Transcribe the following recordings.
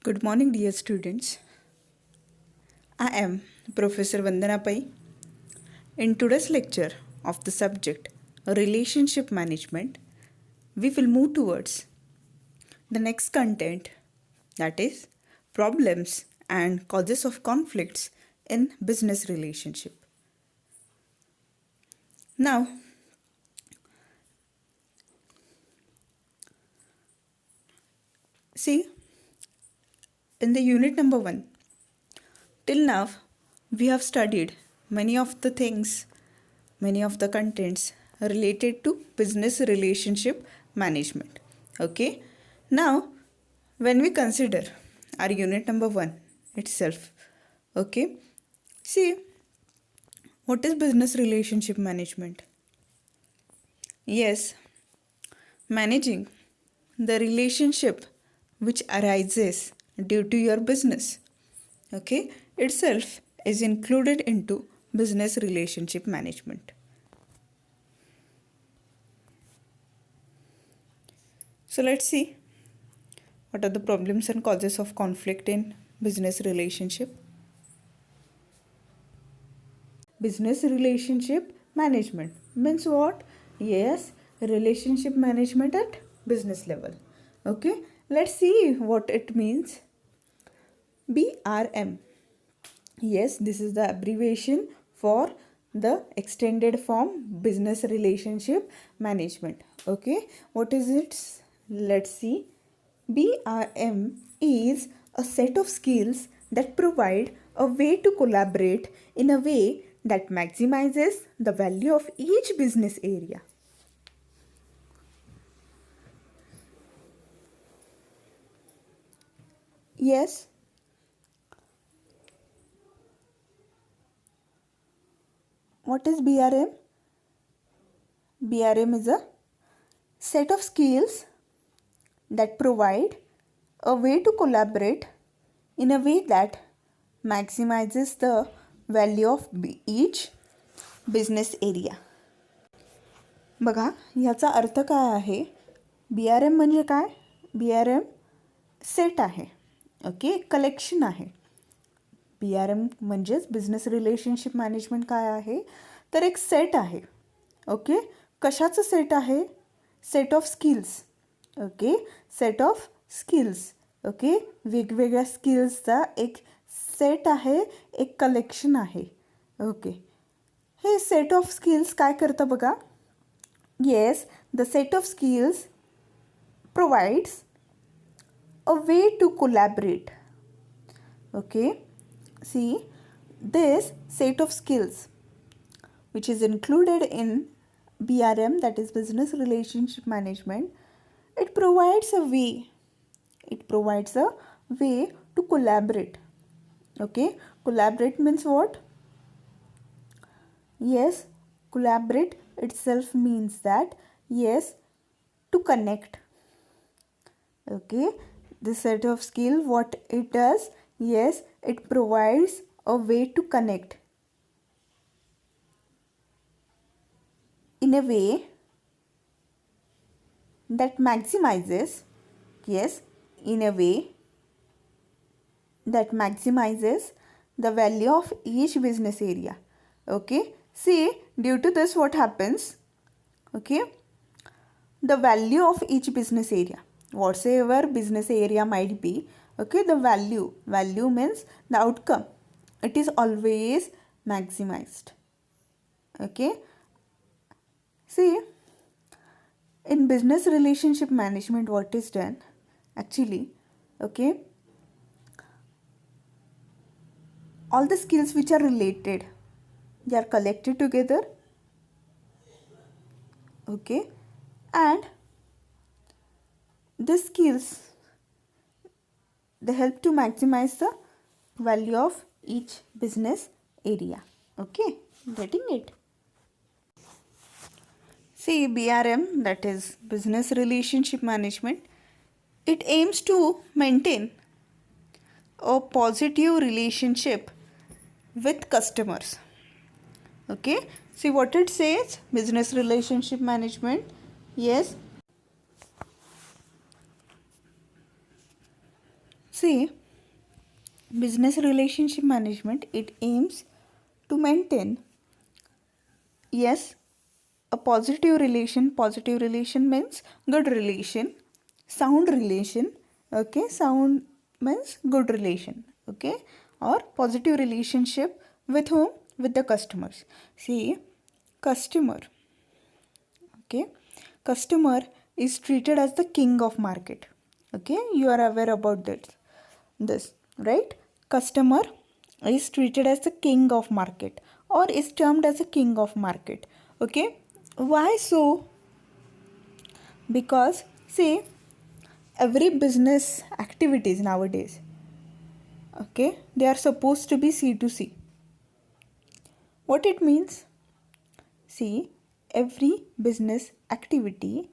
Good morning, dear students. I am Professor Vandana Pai. In today's lecture of the subject Relationship Management, we will move towards the next content, that is problems and causes of conflicts in business relationship. Now, see, in the unit number 1, till now we have studied many of the things, many of the contents related to business relationship management. Okay, now when we consider our unit number 1 itself, okay, see, what is business relationship management? Yes, managing the relationship which arises due to your business, okay, itself is included into business relationship management. So let's see what are the problems and causes of conflict in business relationship. Business relationship management means what? Yes, relationship management at business level. Okay, let's see what it means. BRM. Yes, this is the abbreviation for the extended form business relationship management. Okay, what is it? Let's see. BRM is a set of skills that provide a way to collaborate in a way that maximizes the value of each business area. Yes. What is BRM? BRM is a set of skills that provide a way to collaborate in a way that maximizes the value of each business area. बघा, ह्याचा अर्थ काय आहे? BRM म्हणजे काय? BRM set आहे. Okay, collection आहे. BRM म्हणजेच business relationship management काय आहे? तर एक सेट आहे. ओके, कशाचं सेट आहे? Set of skills. Okay, set of skills. Okay, वेगवेगळ्या स्किल्सचा एक सेट आहे, एक कलेक्शन आहे. ओके, हे सेट ऑफ स्किल्स काय करतं बघा? Yes, the set of skills provides a way to collaborate. Okay, see, this set of skills which is included in BRM, that is business relationship management, it provides a way to collaborate. Okay, collaborate means what? Yes, collaborate itself means that, yes, to connect. Okay, this set of skill, what it does? Yes, it provides a way to connect in a way that maximizes, yes, in a way that maximizes the value of each business area. Okay, see, due to this what happens? Okay, the value of each business area, whatsoever business area might be, okay, the value means the outcome, it is always maximized. Okay, see, in business relationship management what is done actually? Okay, all the skills which are related, they are collected together. Okay, and these skills, they help to maximize the value of each business area. Okay, getting it? See, BRM, that is business relationship management, it aims to maintain a positive relationship with customers. Okay, see what it says, business relationship management. Yes, See, business relationship management, it aims to maintain, yes, a positive relation means good relation, sound relation, okay, sound means good relation, okay, or positive relationship with whom? With the customers. See, customer, okay, customer is treated as the king of market, okay, you are aware about this, right? Customer is treated as the king of market or is termed as a king of market, okay. Why so? Because see, every business activities nowadays, okay, they are supposed to be C to C. What it means? See, every business activity,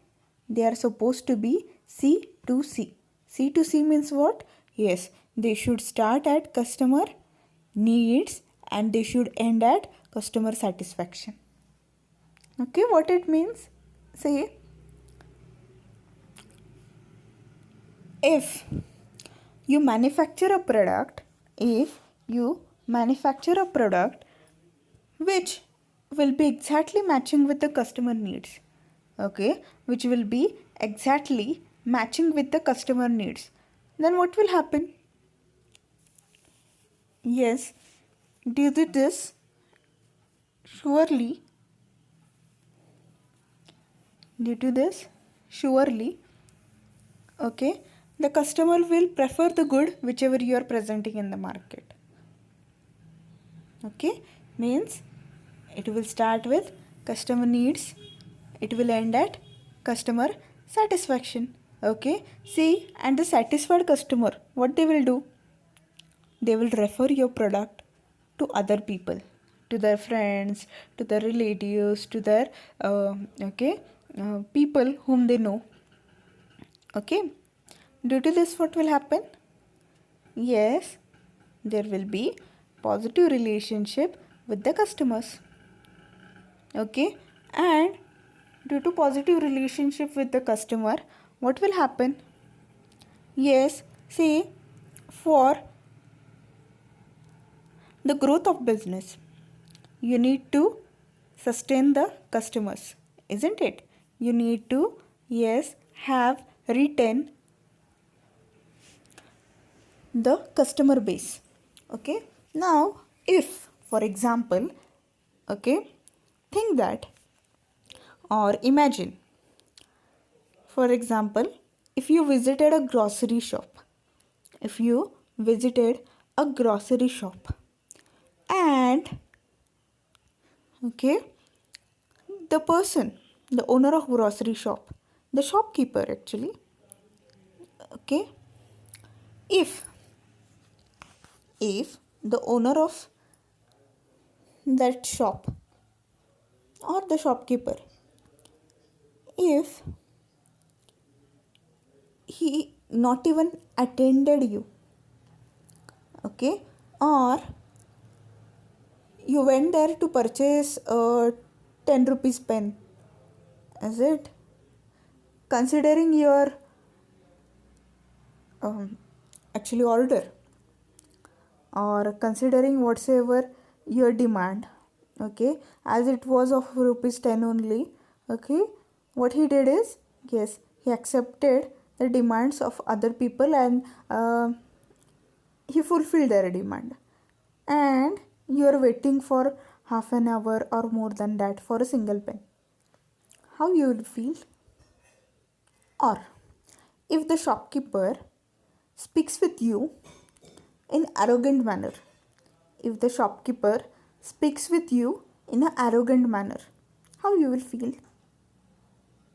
they are supposed to be C to C. C to C means what? Yes, they should start at customer needs and they should end at customer satisfaction. Okay, what it means? Say, if you manufacture a product, if you manufacture a product which will be exactly matching with the customer needs, okay, which will be exactly matching with the customer needs, then what will happen? Yes, due to this, surely, due to this, surely, okay, the customer will prefer the good whichever you are presenting in the market. Okay, means it will start with customer needs, it will end at customer satisfaction. Okay, see, and the satisfied customer, what they will do? They will refer your product to other people, to their friends, to their relatives, to their people whom they know. Okay, due to this, what will happen? Yes, there will be positive relationship with the customers. Okay, and due to positive relationship with the customer, what will happen? Yes, see, for the growth of business, you need to sustain the customers, isn't it? You need to, yes, have retain the customer base. Okay, now if, for example, okay, think that or imagine, for example, if you visited a grocery shop, if you visited a grocery shop and okay, the person, the owner of grocery shop, the shopkeeper actually, okay, if the owner of that shop or the shopkeeper, if he not even attended you, okay, or you went there to purchase a 10 rupees pen, is it? Considering your actually order or considering whatsoever your demand, okay, as it was of rupees 10 only, okay, what he did is, yes, he accepted the demands of other people and he fulfilled their demand, and you are waiting for half an hour or more than that for a single pen. How you will feel? Or if the shopkeeper speaks with you in arrogant manner, if the shopkeeper speaks with you in an arrogant manner, how you will feel?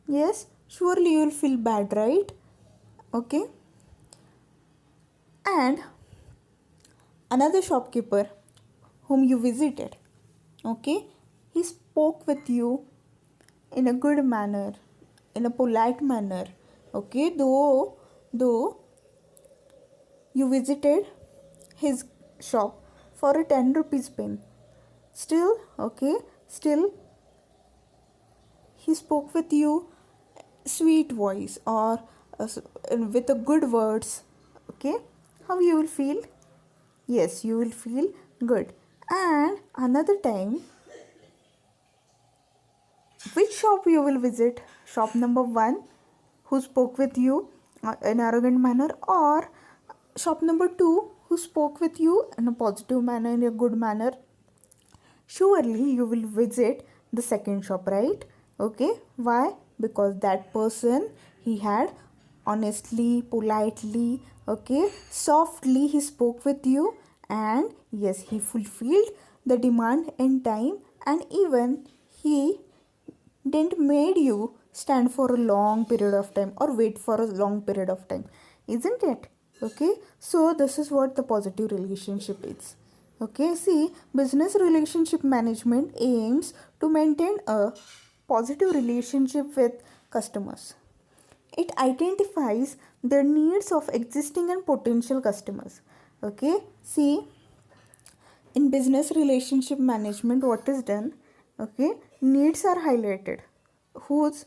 Yes, surely you will feel bad, right? Okay, and another shopkeeper whom you visited, okay, he spoke with you in a good manner, in a polite manner, okay, though you visited his shop for a 10 rupees pen, still, okay, still he spoke with you sweet voice or with a good words, okay, how you will feel? Yes, you will feel good. And another time, which shop you will visit? Shop number 1, who spoke with you in arrogant manner, or shop number 2, who spoke with you in a positive manner, in a good manner? Surely you will visit the second shop, right? Okay, why? Because that person, he had honestly, politely, okay, softly he spoke with you, and yes, he fulfilled the demand in time, and even he didn't made you stand for a long period of time or wait for a long period of time, isn't it? Okay, so this is what the positive relationship is. Okay, see, business relationship management aims to maintain a positive relationship with customers. It identifies the needs of existing and potential customers. Okay, see, in business relationship management, what is done? Okay, needs are highlighted. Whose?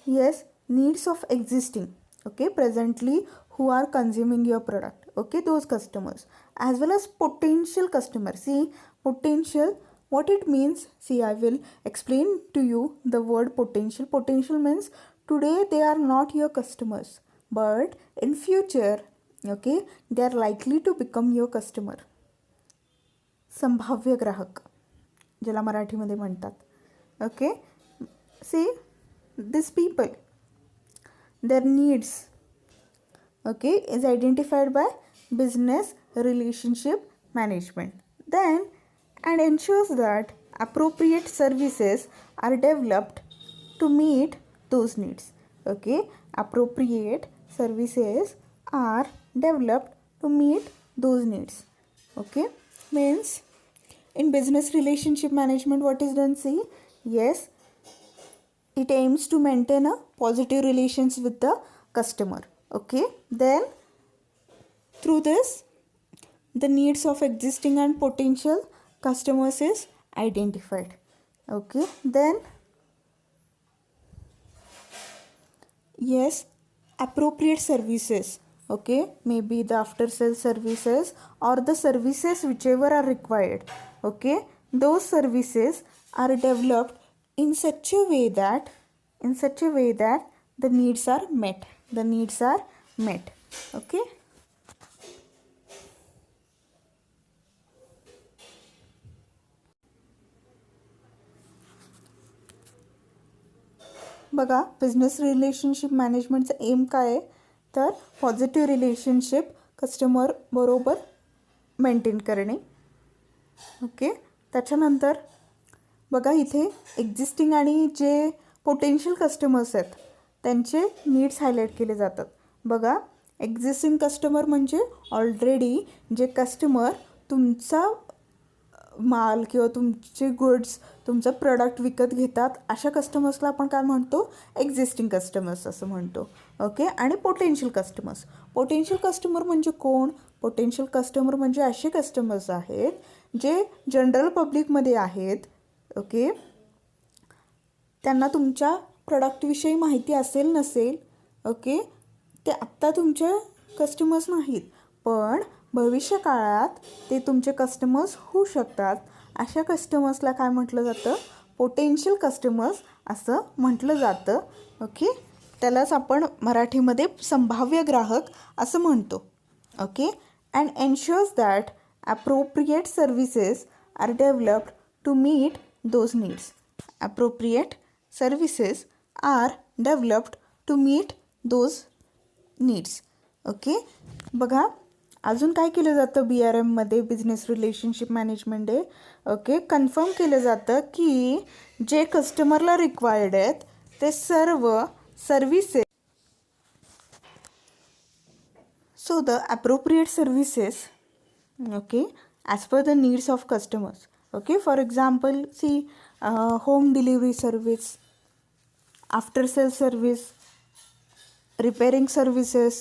Yes, needs of existing, okay, presently who are consuming your product, okay, those customers, as well as potential customers. See, potential, what it means, see, I will explain to you the word potential. Potential means today they are not your customers, but in future, okay, they are likely to become your customer. संभाव्य ग्राहक ज्याला मराठीमध्ये म्हणतात. Okay, see, this people, their needs, okay, is identified by business relationship management, then, and ensures that appropriate services are developed to meet those needs. Okay, appropriate services are developed to meet those needs. Okay, means in business relationship management, what is done? See, yes, it aims to maintain a positive relations with the customer. Okay, then through this, the needs of existing and potential customers is identified. Okay, then yes, appropriate services, okay, maybe the after sales services or the services whichever are required, okay, those services are developed in such a way that the needs are met, okay. बघा, business relationship मॅनेजमेंटचं M काय आहे, तर positive relationship customer बरोबर maintain करणे. Okay, त्याच्यानंतर बघा, इथे existing आणि जे पोटेन्शियल कस्टमर्स आहेत त्यांचे नीड्स हायलाईट केले जातात. बघा, एक्झिस्टिंग कस्टमर म्हणजे ऑलरेडी जे कस्टमर तुमचा माल किंवा तुमचे गुड्स, तुमचं प्रोडक्ट विकत घेतात, अशा कस्टमर्सला आपण काय म्हणतो? एक्झिस्टिंग कस्टमर्स असं म्हणतो. ओके, आणि पोटेन्शियल कस्टमर म्हणजे कोण? पोटेन्शियल कस्टमर म्हणजे असे कस्टमर्स आहेत जे जनरल पब्लिकमध्ये आहेत. ओके, त्यांना तुमच्या प्रोडक्टविषयी माहिती असेल नसेल, ओके, ते आत्ता तुमचे कस्टमर्स नाहीत, पण भविष्य काळात ते तुमचे कस्टमर्स होऊ शकतात. अशा कस्टमर्सला काय म्हटलं जातं? पोटेन्शियल कस्टमर्स असं म्हटलं जातं. ओके, त्यालाच आपण मराठीमध्ये संभाव्य ग्राहक असं म्हणतो. Okay, and ensures that appropriate services are developed to meet those needs. Appropriate services are developed to meet those needs. Okay, बघा, अजून काय केलं जातं बी आर एममध्ये, बिझनेस रिलेशनशिप मॅनेजमेंट आहे. ओके, कन्फर्म केलं जातं की जे कस्टमरला रिक्वायर्ड आहेत ते सर्व services, so the appropriate services, okay, as per the needs of customers. Okay, for example, see, home delivery service, after sale service, repairing services,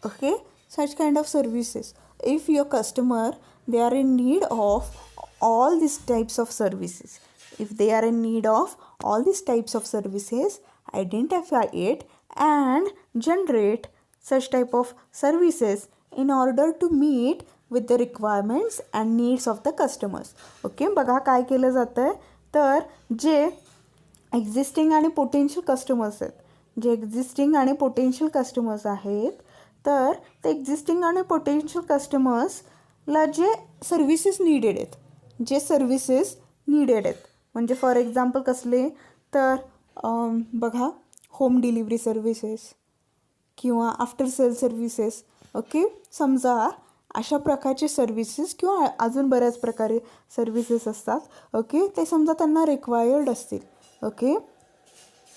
okay, such kind of services. If your customer, they are in need of all these types of services, identify it and generate such type of services in order to meet with the requirements and needs of the customers. Okay, बघा काय केलं जातं आहे, तर जे existing आणि potential customers आहेत, जे existing आणि potential customers आहेत, तर ते एक्झिस्टिंग आणि पोटेन्शियल कस्टमर्सला जे सर्व्हिसेस नीडेड आहेत, जे सर्व्हिसेस नीडेड आहेत, म्हणजे फॉर एक्झाम्पल कसले, तर बघा होम डिलिव्हरी सर्व्हिसेस किंवा आफ्टर सेल सर्व्हिसेस. ओके, समजा अशा प्रकारचे सर्व्हिसेस किंवा अजून बऱ्याच प्रकारे सर्व्हिसेस असतात. ओके, ते समजा त्यांना रिक्वायर्ड असतील. ओके,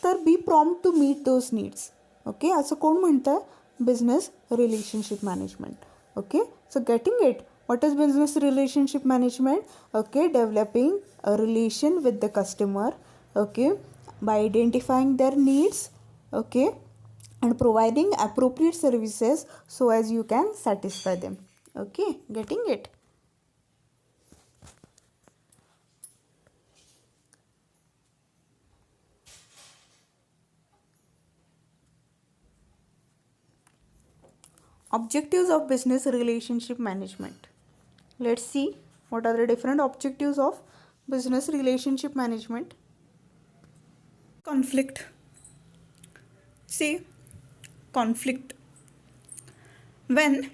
तर be prompt to meet those needs. Okay, असं कोण म्हणतं? Business relationship management. Okay, so getting it, what is business relationship management? Okay, developing a relation with the customer, okay, by identifying their needs, okay, and providing appropriate services so as you can satisfy them. Okay, getting it? Objectives of business relationship management. Let's see what are the different objectives of business relationship management. Conflict. See, conflict. When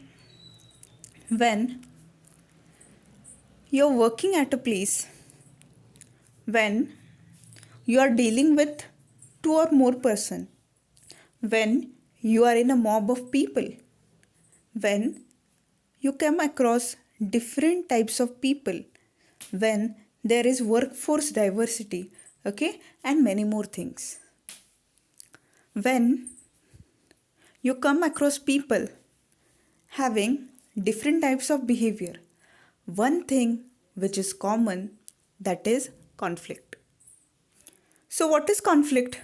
you're working at a place, when you are dealing with two or more person, when you are in a mob of people, when you come across different types of people, when there is workforce diversity, okay, and many more things. When you come across people having different types of behavior, one thing which is common, that is conflict. So what is conflict?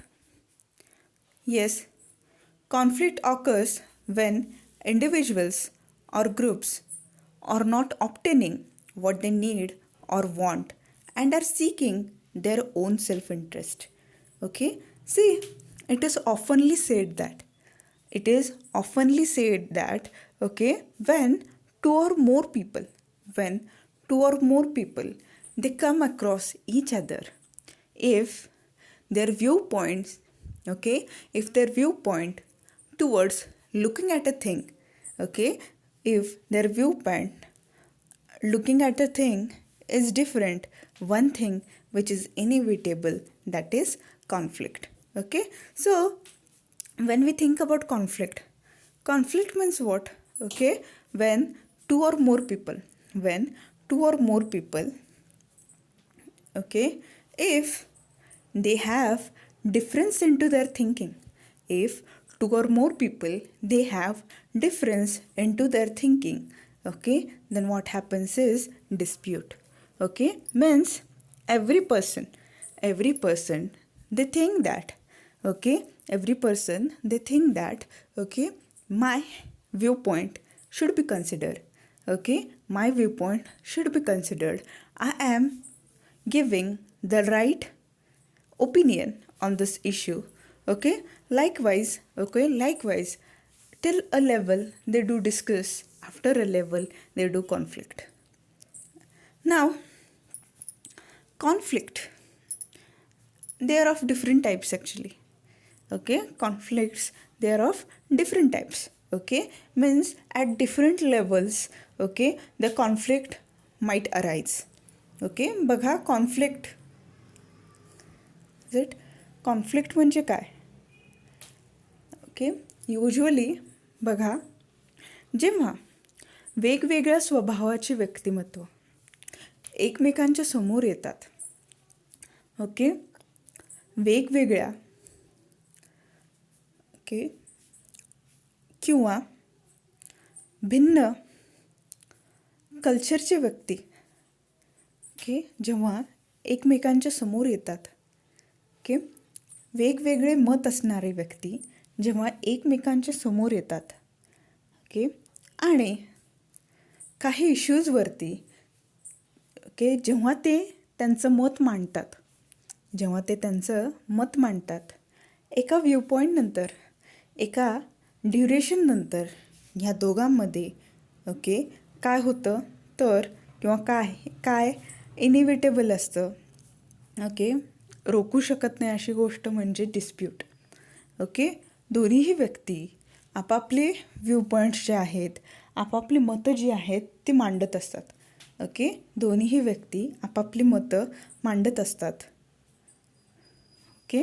Yes, conflict occurs when individuals or groups are not obtaining what they need or want and are seeking their own self-interest. Okay, see, it is oftenly said that okay, when two or more people they come across each other, if their viewpoints, okay, if their viewpoint towards looking at a thing, okay, if their viewpoint looking at a thing is different, one thing which is inevitable, that is conflict. Okay, so when we think about conflict means what? Okay, when two or more people, okay, if they have difference into their thinking, if two or more people they have difference into their thinking, okay, then what happens is dispute. Okay, means every person they think that, okay, okay, my viewpoint should be considered. Okay, my viewpoint should be considered. I am giving the right opinion on this issue. Okay, likewise, till a level they do discuss, after a level they do conflict. Now conflict, they are of different types actually. Okay, conflicts, they are of different types. Okay, means at different levels, okay, the conflict might arise. Okay, बघा conflict, is it conflict म्हणजे काय? Okay, usually बघा, जेव्हा वेगवेगळ्या स्वभावाचे व्यक्तिमत्व एकमेकांच्या समोर येतात, ओके, वेगवेगळ्या, ओके, किंवा भिन्न कल्चरचे व्यक्ती, ओके, जेव्हा एकमेकांच्या समोर येतात, ओके, वेगवेगळे मत असणारे व्यक्ती जेव्हा एकमेकांच्या समोर येतात, ओके, आणि काही इश्यूजवरती, ओके, जेव्हा ते त्यांचं मत मांडतात, एका व्ह्यूपॉईंटनंतर, एका ड्युरेशननंतर ह्या दोघांमध्ये ओके काय होतं तर किंवा काय काय इनिव्हिटेबल असतं ओके रोखू शकत नाही अशी गोष्ट म्हणजे डिस्प्यूट. ओके दोन्हीही व्यक्ती आपापले व्ह्यू पॉईंट्स जे आहेत आपापली मतं जी आहेत ती मांडत असतात. ओके दोन्हीही व्यक्ती आपापली मतं मांडत असतात. ओके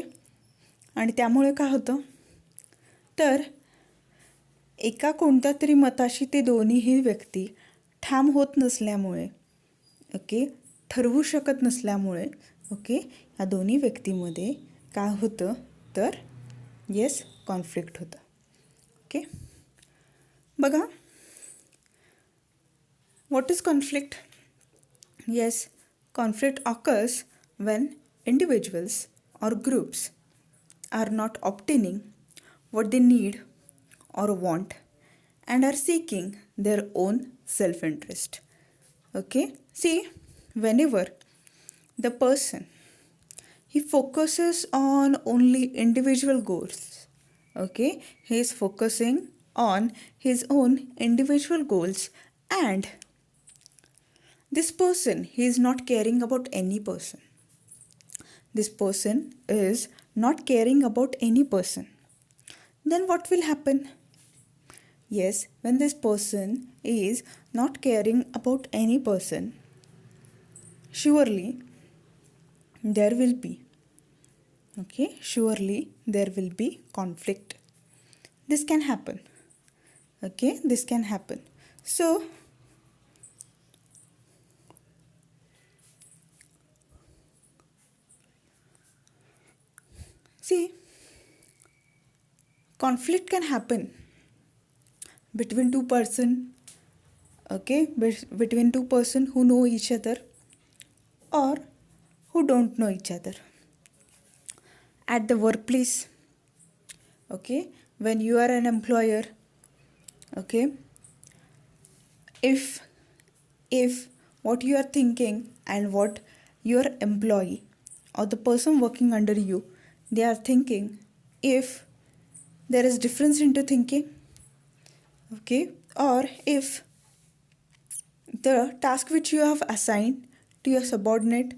आणि त्यामुळे काय होतं तर एका कोणत्या तरी मताशी ते दोन्हीही व्यक्ती ठाम होत नसल्यामुळे ओके ठरवू शकत नसल्यामुळे ओके या दोन्ही व्यक्तीमध्ये काय होतं तर येस कॉन्फ्लिक्ट होतं. ओके बघा what is conflict. Yes conflict occurs when individuals or groups are not obtaining what they need or want and are seeking their own self-interest. Okay, see, whenever the person he focuses on only individual goals, okay, he is focusing on his own individual goals, and this person he is not caring about any person. This person is not caring about any person. Then what will happen? Yes, when this person is not caring about any person, surely there will be, okay, surely there will be conflict. This can happen. Okay, this can happen. So, see, conflict can happen between two person, okay, between two person who know each other or who don't know each other. At the workplace, okay, when you are an employer, okay, if what you are thinking and what your employee or the person working under you they are thinking, if there is difference into thinking, okay, or if the task which you have assigned to your subordinate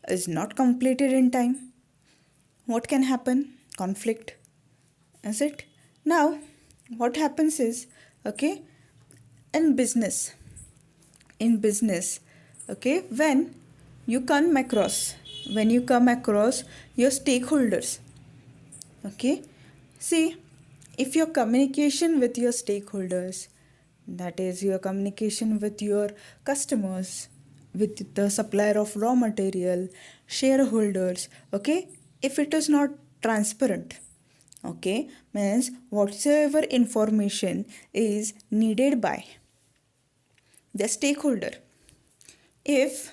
is not completed in time, what can happen? Conflict, is it? Now what happens is, okay, in business, okay, when you come across your stakeholders, okay, see, if your communication with your stakeholders, that is your communication with your customers, with the supplier of raw material, shareholders, okay, if it is not transparent, okay, means whatsoever information is needed by the stakeholder, if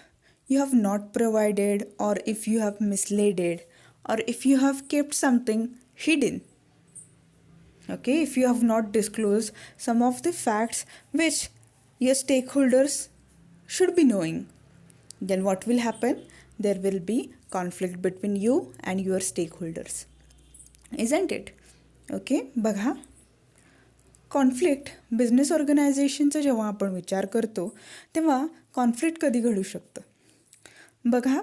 you have not provided or if you have misled or if you have kept something hidden, okay, if you have not disclosed some of the facts which your stakeholders should be knowing, then what will happen? There will be conflict between you and your stakeholders, isn't it? Okay, बघा conflict business ऑर्गनायझेशनचा जेव्हा आपण विचार करतो तेव्हा conflict कधी घडू शकतं. बघा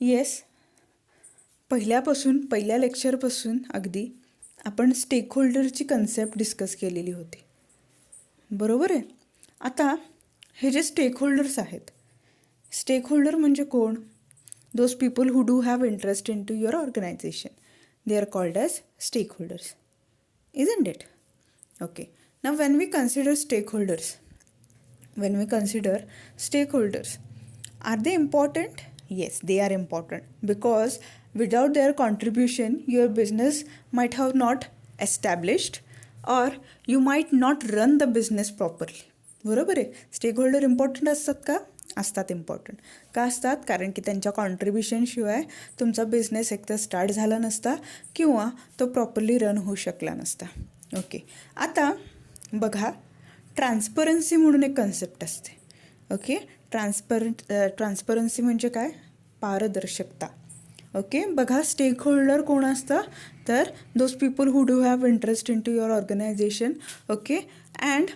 येस पहिल्या लेक्चरपासून अगदी आपण स्टेकहोल्डरची कन्सेप्ट डिस्कस केलेली होती, बरोबर आहे. आता हे जे स्टेकहोल्डर्स आहेत, स्टेकहोल्डर म्हणजे कोण? Those people who do have interest in to your organisation, they are called as stakeholders, isn't it? Okay, now when we consider stakeholders, are they important? Yes, they are important, because without their contribution your business might have not established or you might not run the business properly. बरोबर आहे. Stakeholder important असतात का? असतात important. का असतात? कारण की त्यांच्या कॉन्ट्रीब्युशनशिवाय तुमचा बिझनेस एकतर स्टार्ट झाला नसता किंवा तो प्रॉपरली रन होऊ शकला नसता. ओके, आता बघा ट्रान्सपरन्सी म्हणून एक कन्सेप्ट असते. ओके, ट्रान्सपरन्सी म्हणजे काय? पारदर्शकता. ओके, बघा स्टेक होल्डर कोण असतं, तर those people who do have interest in to your organisation. Okay, and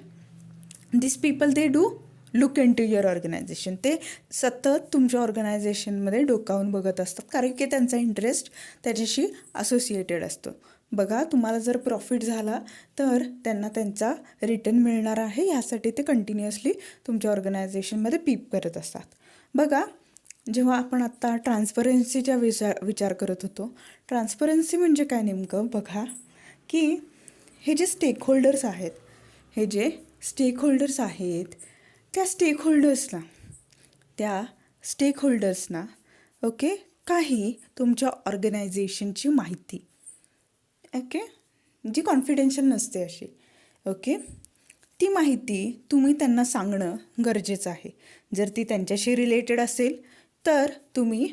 this people they do look in to your organisation. ते सतत तुमच्या ऑर्गनायझेशनमध्ये डोकावून बघत असतात, कारण की त्यांचा इंटरेस्ट त्याच्याशी असोसिएटेड असतो. बघा, तुम्हाला जर प्रॉफिट झाला तर त्यांना त्यांचा रिटर्न मिळणार आहे, ह्यासाठी ते कंटिन्युअसली तुमच्या ऑर्गनायझेशनमध्ये पीप करत असतात. बघा, जेव्हा आपण आत्ता ट्रान्सपरन्सीचा विचार करत होतो, ट्रान्सपरन्सी म्हणजे काय नेमकं, बघा की हे जे स्टेक होल्डर्स आहेत, हे जे स्टेक होल्डर्स आहेत, त्या स्टेक होल्डर्सना ओके, काही तुमच्या ऑर्गनायझेशनची माहिती, ओके, जी कॉन्फिडेन्शियल नसते अशी, ओके, ती माहिती तुम्ही त्यांना सांगणं गरजेचं आहे. जर ती त्यांच्याशी रिलेटेड असेल तर तुम्ही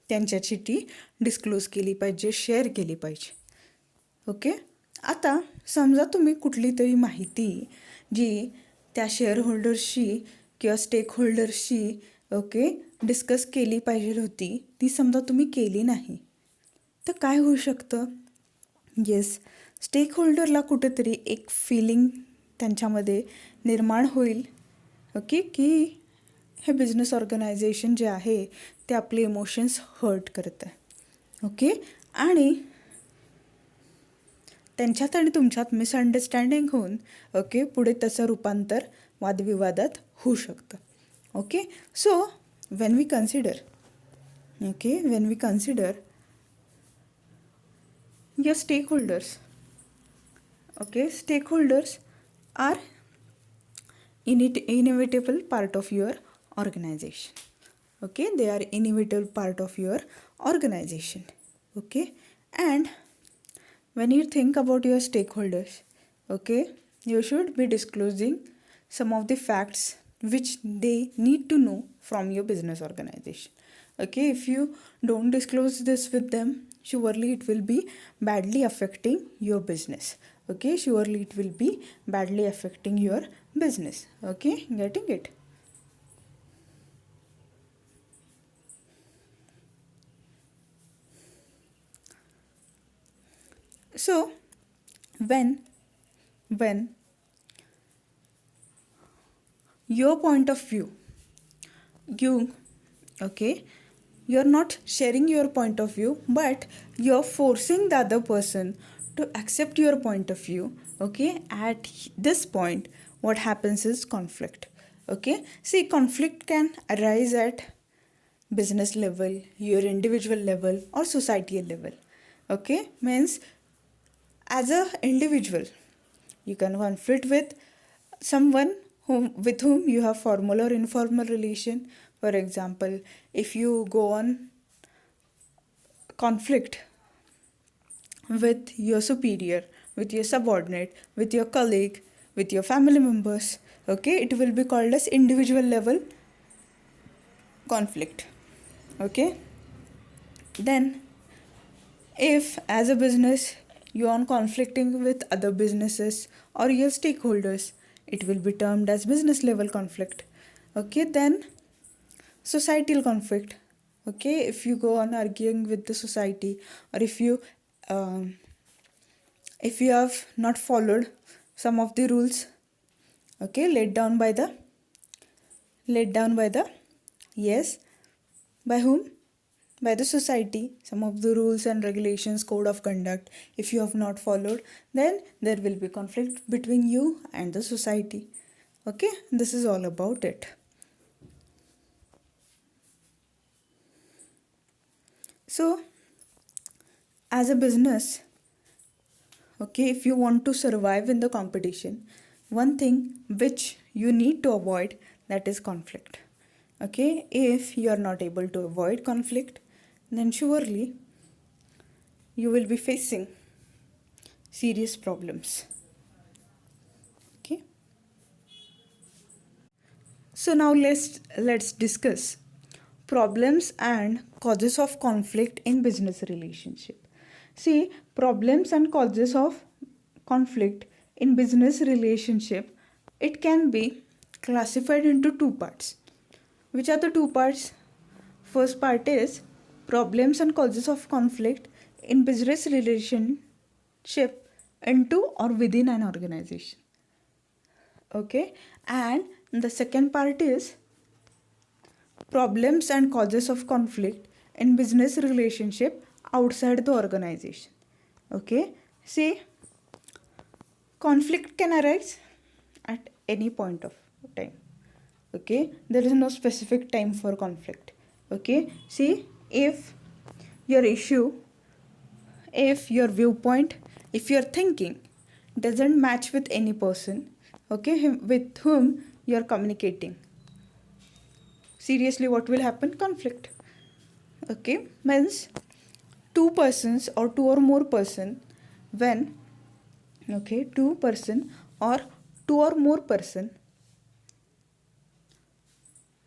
त्यांच्याशी ती डिस्क्लोज केली पाहिजे, शेअर केली पाहिजे. ओके, आता समजा तुम्ही कुठली तरी माहिती जी त्या शेअर होल्डर्सशी किंवा स्टेक होल्डर्सशी ओके डिस्कस केली पाहिजे होती, ती समजा तुम्ही केली नाही, तर काय होऊ शकतं. येस, स्टेक होल्डरला कुठेतरी एक फिलिंग त्यांच्यामध्ये निर्माण होईल, ओके, की हे बिझनेस ऑर्गनायझेशन जे आहे ते आपले इमोशन्स हर्ट करत आहे. ओके, आणि त्यांच्यात आणि तुमच्यात मिसअंडरस्टँडिंग होऊन ओके पुढे त्याचं रूपांतर वादविवादात होऊ शकतं. Okay, so when we consider your stakeholders, okay, stakeholders are inevitable part of your organization. Okay, they are inevitable part of your organization. Okay, and when you think about your stakeholders, okay, you should be disclosing some of the facts which they need to know from your business organization. Okay, if you don't disclose this with them, surely it will be badly affecting your business. Okay, surely it will be badly affecting your business. Okay, getting it? So when your point of view, you're not sharing your point of view, but you're forcing the other person to accept your point of view. Okay, at this point what happens is conflict. Okay, see, conflict can arise at business level, your individual level, or societal level. Okay, means as a individual you can conflict with someone with whom you have formal or informal relation. For example, if you go on conflict with your superior, with your subordinate, with your colleague, with your family members, okay, it will be called as individual level conflict. Okay, then if as a business you are conflicting with other businesses or your stakeholders, it will be termed as business level conflict. Okay, then societal conflict. Okay, if you go on arguing with the society, or if you have not followed some of the rules, okay, laid down by the yes, by whom, by the society, some of the rules and regulations, code of conduct, if you have not followed, then there will be conflict between you and the society. Okay, this is all about it. So as a business, okay, if you want to survive in the competition, one thing which you need to avoid, that is conflict. Okay, if you are not able to avoid conflict, then surely you will be facing serious problems. Okay, so now let's discuss problems and causes of conflict in business relationship. See, problems and causes of conflict in business relationship, it can be classified into two parts. Which are the two parts? First part is problems and causes of conflict in business relationship into or within an organization. Okay, and the second part is problems and causes of conflict in business relationship outside the organization. Okay, see, conflict can arise at any point of time. Okay, there is no specific time for conflict. Okay, see, if your issue, if your viewpoint, if your thinking doesn't match with any person, okay, with whom you are communicating, seriously, what will happen? Conflict. Okay, means two persons or two or more person, when, okay, two person or two or more person,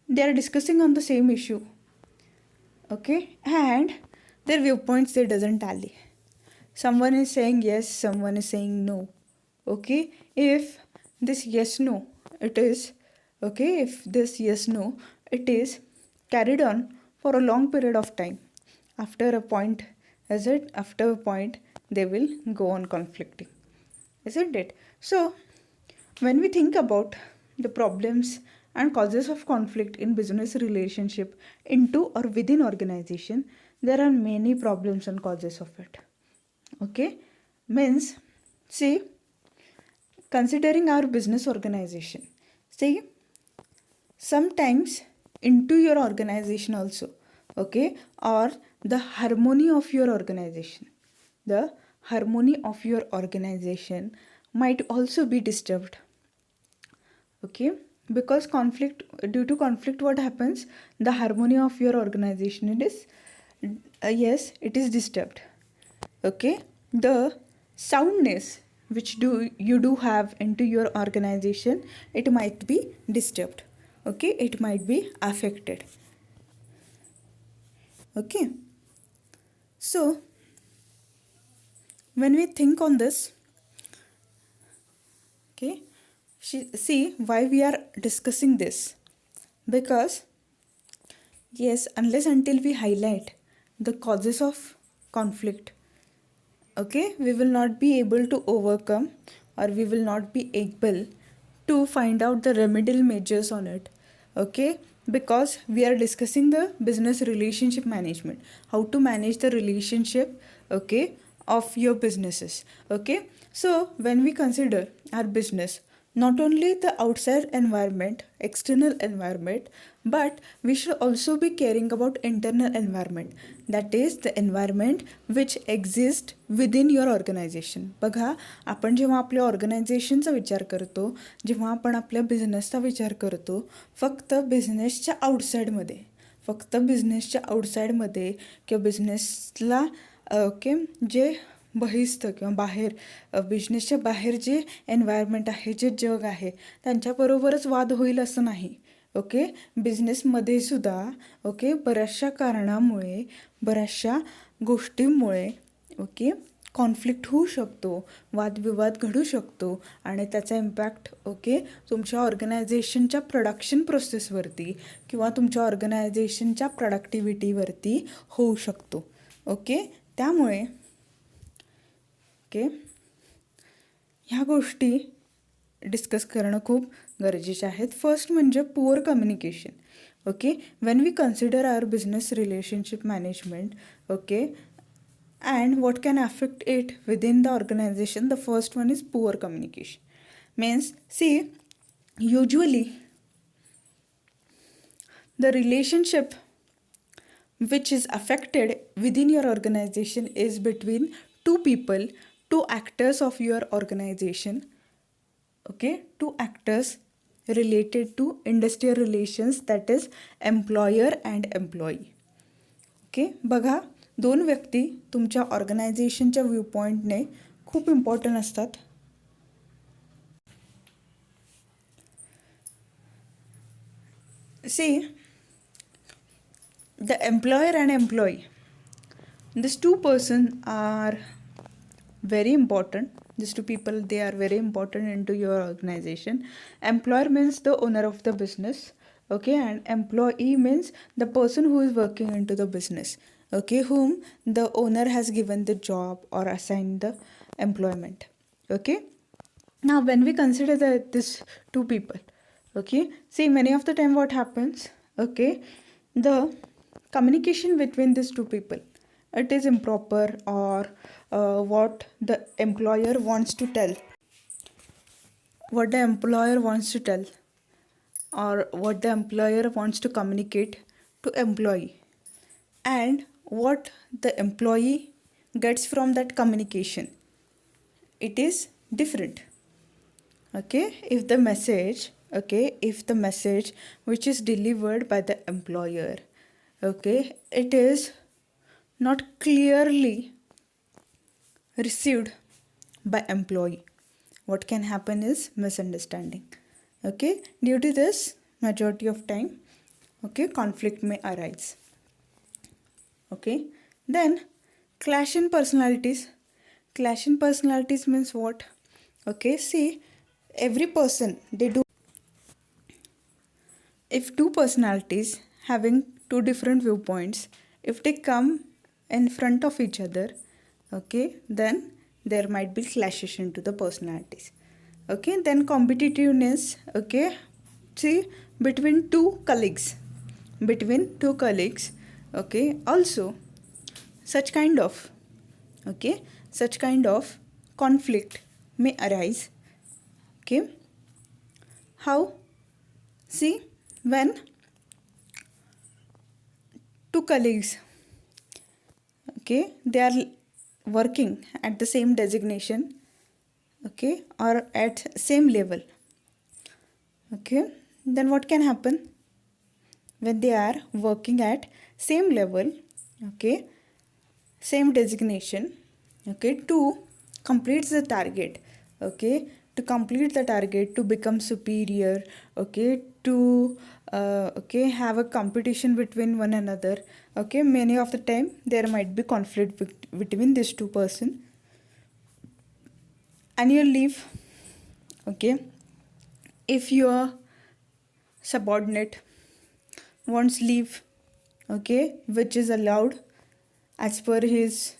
they are discussing on the same issue, okay, and their viewpoints, they doesn't tally. Someone is saying yes, someone is saying no. Okay, if this yes no, it is, okay, if this yes no, it is carried on for a long period of time, after a point, is it, after a point they will go on conflicting, isn't it? So when we think about the problems and causes of conflict in business relationship into or within organization, there are many problems and causes of it. Okay, means, see, considering our business organization, see, sometimes into your organization also, okay, or the harmony of your organization, the harmony of your organization might also be disturbed. Okay, because conflict, due to conflict, what happens? The harmony of your organization, it is, yes, it is disturbed. Okay, the soundness which you do have into your organization, it might be disturbed. Okay, it might be affected. Okay, so when we think on this, okay, see why we are discussing this, because yes, unless until we highlight the causes of conflict, okay, we will not be able to overcome, or we will not be able to find out the remedial measures on it. Okay, because we are discussing the business relationship management, how to manage the relationship, okay, of your businesses. Okay, so when we consider our business, not only the outside environment, external environment, but we should also be caring about internal environment, that is the environment which exists within your organization. बघा, आपण जेव्हा आपल्या ऑर्गनायझेशनचा विचार करतो, जेव्हा आपण आपल्या बिझनेसचा विचार करतो, फक्त बिझनेसच्या आउटसाईडमध्ये, फक्त बिझनेसच्या आउटसाईडमध्ये किंवा बिझनेसला, ओके, जे बहिस्त किंवा बाहेर, बिझनेसच्या बाहेर जे एन्व्हायरमेंट आहे, जे जग आहे, त्यांच्याबरोबरच वाद होईल असं नाही. ओके, बिझनेसमध्ये सुद्धा, ओके, बऱ्याचशा कारणामुळे, बऱ्याचशा गोष्टींमुळे, ओके, कॉन्फ्लिक्ट होऊ शकतो, वादविवाद घडू शकतो, आणि त्याचा इम्पॅक्ट, ओके, तुमच्या ऑर्गनायझेशनच्या प्रोडक्शन प्रोसेसवरती किंवा तुमच्या ऑर्गनायझेशनच्या प्रोडक्टिव्हिटीवरती होऊ शकतो. ओके, त्यामुळे, ओके, ह्या गोष्टी डिस्कस करणं खूप गरजेचे आहेत. फर्स्ट म्हणजे poor communication. Okay, when we consider our business relationship management, okay, and what can affect it within the organization, the first one is poor communication. Means, see, usually the relationship which is affected within your organization is between two people, two actors of your organization, okay, two actors related to industrial relations, that is employer and employee. Okay, बघा, दोन व्यक्ती तुमच्या ऑर्गनायझेशनच्या व्ह्यूपॉईंटने खूप important असतात. सी, the employer and employee, these two persons are very important. These two people, they are very important into your organization. Employer means the owner of the business, okay, and employee means the person who is working into the business. okay, whom the owner has given the job or assigned the employment. Okay, now when we consider this two people, okay, see, many of the time what happens, okay, the communication between these two people, it is improper, or what the employer wants to tell, what the employer wants to tell or what the employer wants to communicate to employee, and what the employee gets from that communication, it is different. Okay, if the message which is delivered by the employer, okay, it is not clearly received by employee, what can happen is misunderstanding. Okay, due to this, majority of time, okay, conflict may arise. Okay, then clash in personalities. Clash in personalities means what? Okay, see, every person they do, if two personalities having two different viewpoints, if they come in front of each other, okay, then there might be clashes into the personalities. Okay, then competitiveness, okay, see, between two colleagues, okay, also such kind of, okay, such kind of conflict may arise. Okay, how? See, when two colleagues, okay, they are working at the same designation, okay, or at same level, okay, then what can happen when they are working at same level, okay, same designation, okay, to complete the target, okay, to complete the target, to become superior, okay, to okay, have a competition between one another. Okay, many of the time there might be conflict between these two person. Annual leave, okay, if your subordinate wants leave, okay, which is allowed as per his,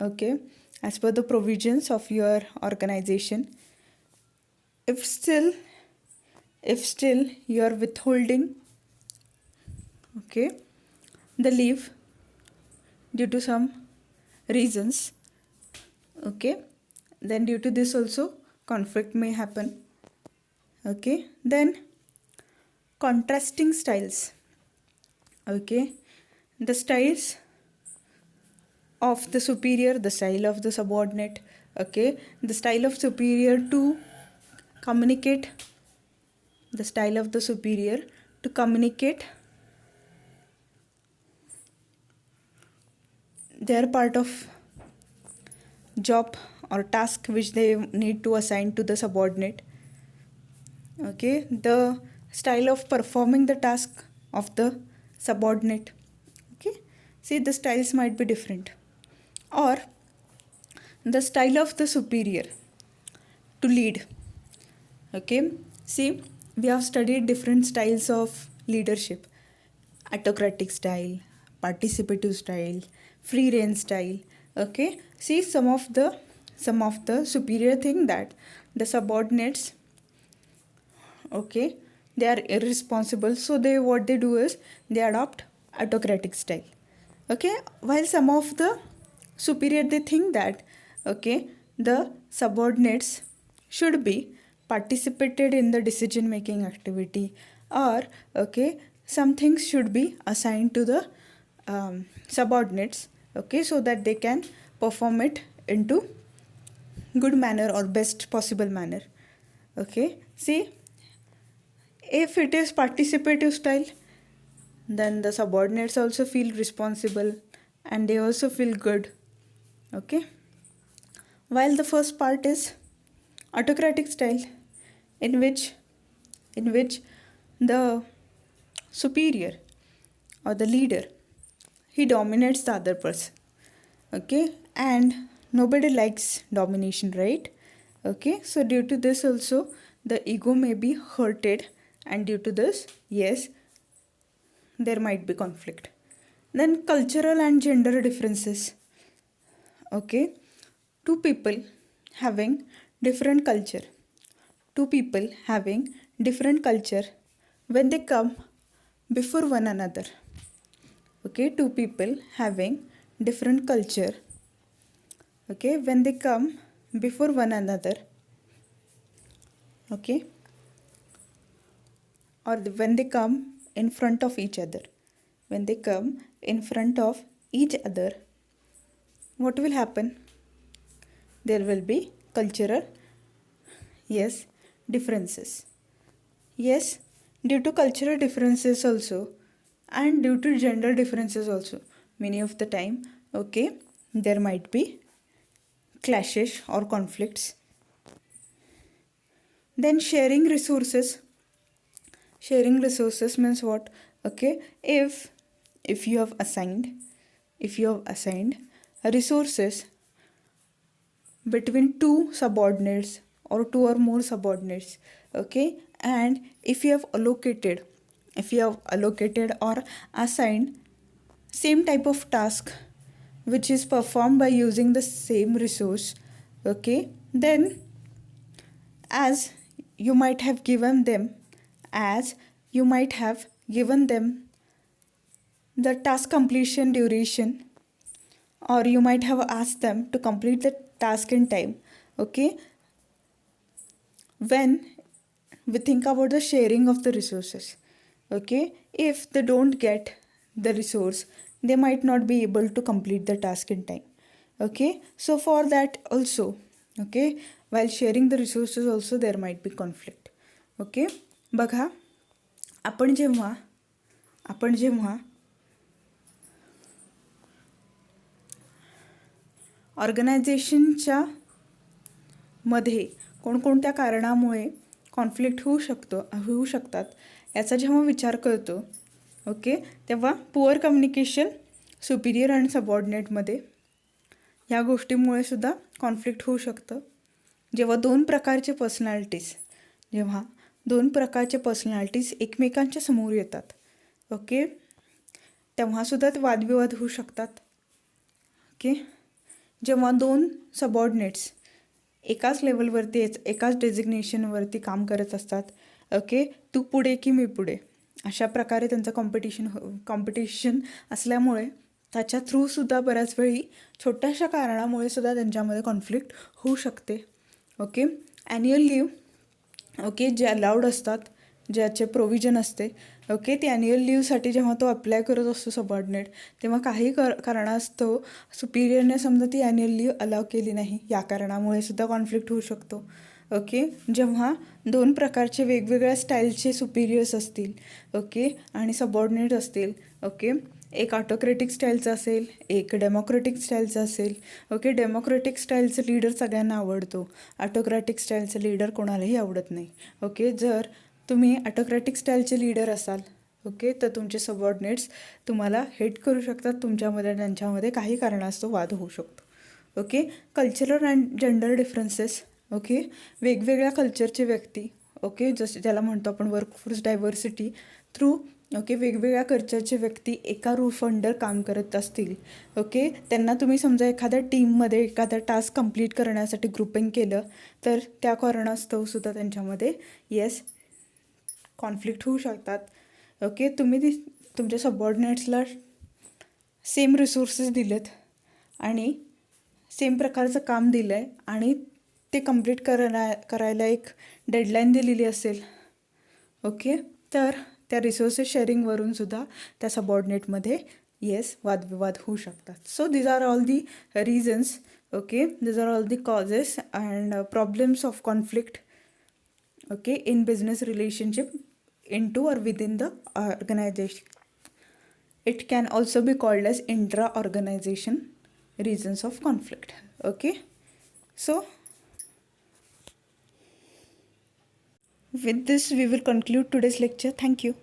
okay, as per the provisions of your organization, if still you are withholding, okay, the leave due to some reasons, okay, then due to this also conflict may happen. Okay, then contrasting styles, okay, the styles of the superior, the style of the subordinate, okay, the style of superior to communicate, the style of the superior to communicate their part of job or task which they need to assign to the subordinate, okay, the style of performing the task of the subordinate, okay, see, the styles might be different, or the style of the superior to lead. Okay, see, we have studied different styles of leadership: autocratic style, participative style, free reign style. Okay, see, some of the superior thing that the subordinates, okay, they are irresponsible, so they, what they do is they adopt autocratic style. Okay, while some of the superior they think that, okay, the subordinates should be participated in the decision making activity, or okay, some things should be assigned to the subordinates, okay, so that they can perform it into good manner or best possible manner. Okay, see, if it is participative style, then the subordinates also feel responsible and they also feel good. Okay, while the first part is autocratic style, in which the superior or the leader, he dominates the other person. Okay, and nobody likes domination, right? Okay, so due to this also the ego may be hurted, and due to this, yes, there might be conflict. Then cultural and gender differences. Okay, two people having different culture. Two people having different culture when they come before one another. Okay, two people having different culture. Okay, when they come before one another. Okay, or when they come in front of each other. When they come in front of each other, what will happen? There will be cultural, yes, differences. Yes, due to cultural differences also and due to gender differences also, many of the time, okay, there might be clashes or conflicts. Then sharing resources. Sharing resources means what? Okay, if you have assigned resources between two subordinates or two or more subordinates, okay, and if you have allocated or assigned same type of task which is performed by using the same resource, okay, then as you might have given them as you might have given them the task completion duration, or you might have asked them to complete the task in time. Okay, when we think about the sharing of the resources, okay, if they don't get the resource, they might not be able to complete the task in time. Okay, so for that also, okay, while sharing the resources also there might be conflict. Okay, बघा, आपण जेव्हा ऑर्गनायझेशनच्या मध्ये कोणकोणत्या कारणामुळे conflict होऊ शकतात याचा जेव्हा विचार करतो, ओके, तेव्हा पुअर कम्युनिकेशन सुपिरियर आणि सबऑर्डिनेटमध्ये ह्या गोष्टीमुळे सुद्धा कॉन्फ्लिक्ट होऊ शकतं. जेव्हा दोन प्रकारचे पर्सनॅलिटीज एकमेकांच्या समोर येतात, ओके, तेव्हासुद्धा वादविवाद होऊ शकतात. ओके, जेव्हा दोन सबऑर्डिनेट्स एकाच लेवलवरती एकाच डेझिग्नेशनवरती काम करत असतात, ओके, तू पुढे की मी पुढे, अशा प्रकारे त्यांचं कॉम्पिटिशन असल्यामुळे त्याच्या थ्रूसुद्धा बऱ्याच वेळी छोट्याशा कारणामुळे सुद्धा त्यांच्यामध्ये कॉन्फ्लिक्ट होऊ शकते. ओके, ॲन्युअल लिव्ह, ओके, जे अलाउड असतात, ज्याचे प्रोव्हिजन असते, ओके, ती ॲन्युअल लिव्हसाठी जेव्हा तो अप्लाय करत असतो सबऑर्डिनेट, तेव्हा काही कारणास्तव सुपिरियरने समजा ती ॲन्युअल लिव्ह अलाव केली नाही, या कारणामुळे सुद्धा कॉन्फ्लिक्ट होऊ शकतो. ओके, जेव्हा दोन प्रकारचे वेगवेगळ्या स्टाईलचे सुपिरियर्स असतील, ओके, आणि सबऑर्डिनेट असतील, ओके, एक ऑटोक्रेटिक स्टाईलचं असेल, एक डेमोक्रेटिक स्टाईलचं असेल, ओके, डेमोक्रेटिक स्टाईलचं लीडर सगळ्यांना आवडतो, ऑटोक्रेटिक स्टाईलचं लीडर कोणालाही आवडत नाही. ओके, जर तुम्ही ऑटोक्रेटिक स्टाईलचे लीडर असाल, ओके, तर तुमचे सबऑर्डिनेट्स तुम्हाला हेट करू शकतात, तुमच्यामध्ये त्यांच्यामध्ये काही कारणास्तव वाद होऊ शकतो. Okay, cultural and gender differences, okay, वेगवेगळ्या कल्चरचे व्यक्ती, ओके, जसं ज्याला म्हणतो आपण वर्कफोर्स डायव्हर्सिटी थ्रू, ओके, वेगवेगळ्या कल्चरचे व्यक्ती एका रूफ अंडर काम करत असतील, ओके, त्यांना तुम्ही समजा एखाद्या टीममध्ये एखादा टास्क कंप्लीट करण्यासाठी ग्रुपिंग केलं, तर त्या कारणास्तवसुद्धा त्यांच्यामध्ये कॉन्फ्लिक्ट होऊ शकतात. ओके, तुम्ही तुमच्या सबऑर्डिनेट्सला सेम रिसोर्सेस दिलेत आणि सेम प्रकारचं काम दिलं आहे आणि ते कंप्लीट करायला एक डेडलाईन दिलेली असेल, ओके, तर त्या रिसोर्सेस शेअरिंगवरून सुद्धा त्या सबऑर्डिनेटमध्ये वादविवाद होऊ शकतात. So these are all the reasons, okay, these are all the causes and problems of conflict, okay, in business relationship into or within the organization. It can also be called as intra-organization reasons of conflict. Okay, so with this we will conclude today's lecture. Thank you.